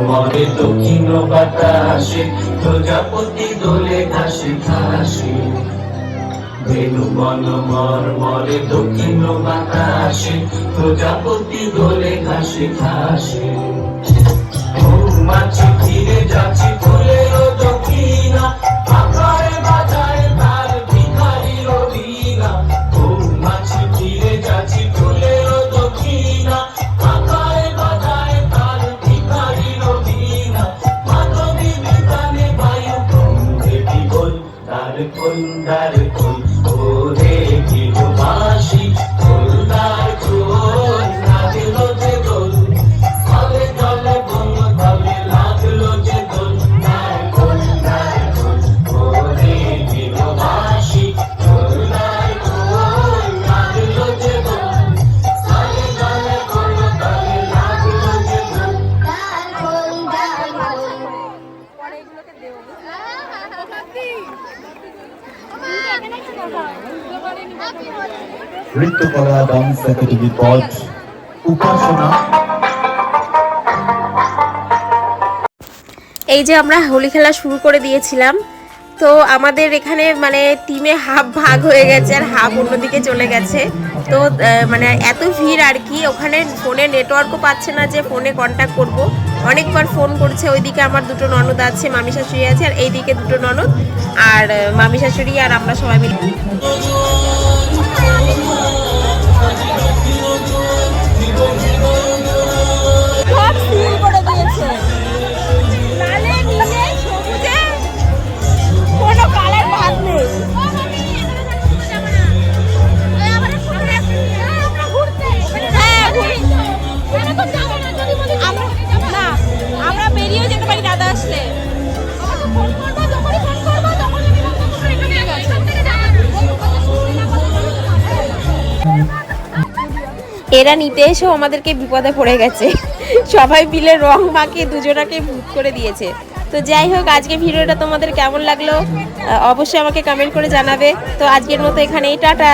মরে দক্ষিণ বাতাসে প্রজাপতি দোলে ঘাসে ঘাসে। বেনু বন মরে দক্ষিণ বাতাসে প্রজাপতি দোলে ঘাসে ঘাসে। মৌমাছি ফিরে যাচ্ছে ফুলের দক্ষিণা, আকারে বাজায় তার ভিখারির বীণা। মৌমাছি ফিরে যাচ্ছে ফুলের দক্ষিণা, আকারে বাজায় তার ভিখারির বীণা। মাধবী বিতানে বায়ু গন্ধে বিগল, তার কন্দার কোন ওরে গৃহবাসী কন্দার কোন লাগলো যে দোল। তলে তলে বন তলে লাগলো যে দোল, তার কন্দার কোন ওরে গৃহবাসী কন্দার কোন লাগলো যে দোল। তলে তলে বন তলে লাগলো যে দোল, তার কন্দার কোন। নৃত্যকলা ডান্স একাডেমি পট উপাসনা। এই যে আমরা হোলি খেলা শুরু করে দিয়েছিলাম, তো আমাদের এখানে মানে টিমে হাফ ভাগ হয়ে গেছে আর হাফ অন্যদিকে চলে গেছে। তো মানে এত ভিড় আর কি, ওখানে ফোনে নেটওয়ার্কও পাচ্ছে না যে ফোনে কন্ট্যাক্ট করব। অনেকবার ফোন করছে, ওইদিকে আমার দুটো ননদ আছে, মামি শাশুড়ি আছে, আর এইদিকে দুটো ননদ আর মামি শাশুড়ি আর আমরা সবাই মিলে। আমরা বেরিয়েও যেতে পারি দাদা আসলে। এরা নিতে এসেও আমাদেরকে বিপদে পড়ে গেছে, সবাই মিলে রং মাখিয়ে দুজনাকে ভূত করে দিয়েছে। তো যাই হোক, আজকে ভিডিওটা তোমাদের কেমন লাগলো অবশ্যই আমাকে কমেন্ট করে জানাবে। তো আজকের মতো এখানেই টাটা।